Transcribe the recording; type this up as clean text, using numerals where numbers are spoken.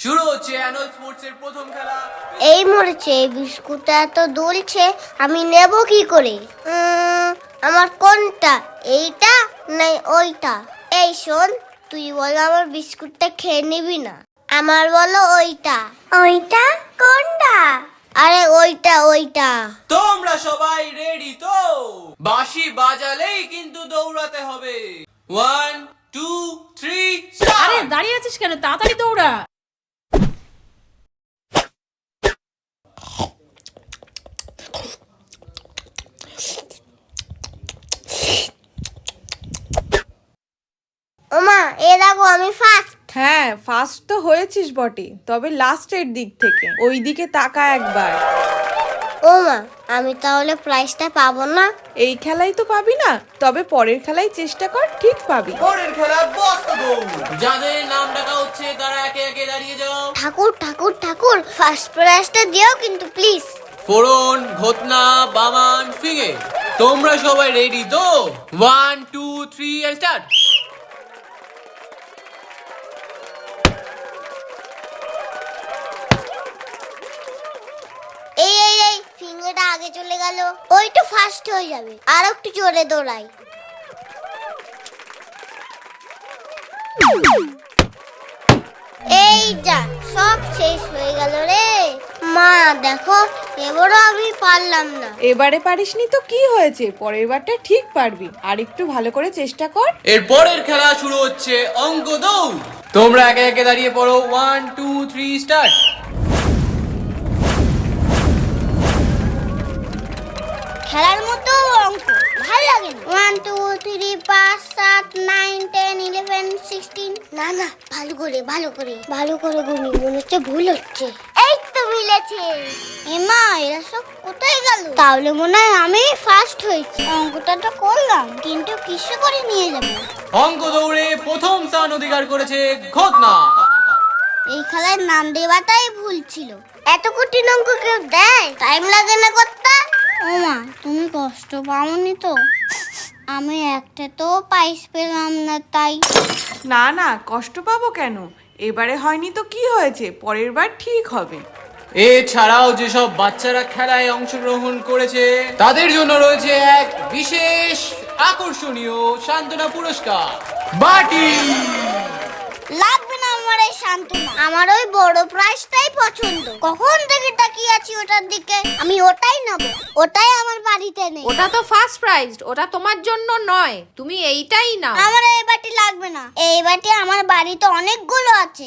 শুরু হচ্ছে অ্যানুয়াল স্পোর্টসের প্রথম খেলা। এই মরেছে, এই বিস্কুটটা এত দুলছে, আমি নেব কি করে? আমার কোনটা, এইটা না ওইটা? এই শোন, তুই বলো আমার বিস্কুটটা খেয়ে নিবি না? আমার বলো ওইটা। ওইটা কোনটা? আরে ওইটা ওইটা। তোমরা সবাই রেডি তো? বাঁশি বাজালেই কিন্তু দৌড়াতে হবে। 1 2 3 আরে দাঁড়িয়ে আছিস কেন? তাড়াতাড়ি দৌড়া। ওমা, এ দেখো আমি ফার্স্ট। হ্যাঁ, ফার্স্ট তো হয়েছিস বটে, তবে লাস্টের দিক থেকে ওই দিকে তাকা একবার। ওমা, আমি তাহলে প্রাইজটা পাবো না? এই খেলাই তো পাবি না, তবে পরের খেলায় চেষ্টা কর, ঠিক পাবি। পরের খেলা বস্তা দৌড়। যাদের নাম ডাকা হচ্ছে তারা একে একে দাঁড়িয়ে যাও। ঠাকুর ঠাকুর ঠাকুর, ফার্স্ট প্রাইজটা দিও কিন্তু প্লিজ। ফোড়ন, ঘটনা, বামান, ফিঙে, তোমরা সবাই রেডি তো? 1 2 3 এন্ড স্টার্ট। এই এই এই ফিঙ্গারটা আগে চলে গেল, ওই তো ফার্স্ট হয়ে যাবে। আর একটু জোরে দৌড়াই। এইটা সব শেষ হয়ে গেল রে। মা দেখো, এবারও আমি পারলাম না। এবারে পারিসনি তো কি হয়েছে, পরের বারটা ঠিক পারবি, আর একটু ভালো করে চেষ্টা কর। এর পরের খেলা শুরু হচ্ছে অঙ্ক দৌড়। তোমরা একে একে দাঁড়িয়ে পড়ো। 1 2 3 স্টার্ট। খেলার মতো অঙ্ক ভালো লাগে না। 1 2 3 5 7 9 10 11 16। না না, ভালো করে গুনি, মনে হচ্ছে ভুল হচ্ছে। এই তো মিলেছে। এমা, এরা সব কোথায় গেল? তাহলে মনে হয় আমি ফার্স্ট হয়েছি। অঙ্কটা তো করলাম, কিন্তু কিছু করে নিয়ে যাবো। অঙ্ক দৌড়ে প্রথম স্থান অধিকার করেছে ঘটনা। এই খেলায় নাম দেওয়াটাই ভুল ছিল। এত কঠিন অঙ্ক কেউ দেয়? টাইম লাগে না করতে। ওমা, তুমি কষ্ট পাওনি তো? আমি একটা তো প্রাইজ পেলাম না তাই। না না, কষ্ট পাবো কেন? এবারে হয়নি তো কি হয়েছে, পরের বার ঠিক হবে। এছাড়াও যেসব বাচ্চারা খেলায় অংশগ্রহণ করেছে তাদের জন্য রয়েছে এক বিশেষ আকর্ষণীয় সান্ত্বনা পুরস্কার, বাটি। লাগবে না আমার এই সান্ত্বনা, আমার ওই বড় প্রাইজটাই পছন্দ। কখন থেকে তাকিয়ে আছি ওটার দিকে, আমি ওটাই নেব। ওটাই আমার বাড়িতে নেই। ওটা তো ফার্স্ট প্রাইজ, ওটা তোমার জন্য নয়, তুমি এইটাই নাও। আমার এই বাটি লাগবে না, এই বাটি আমার বাড়িতে অনেকগুলো আছে।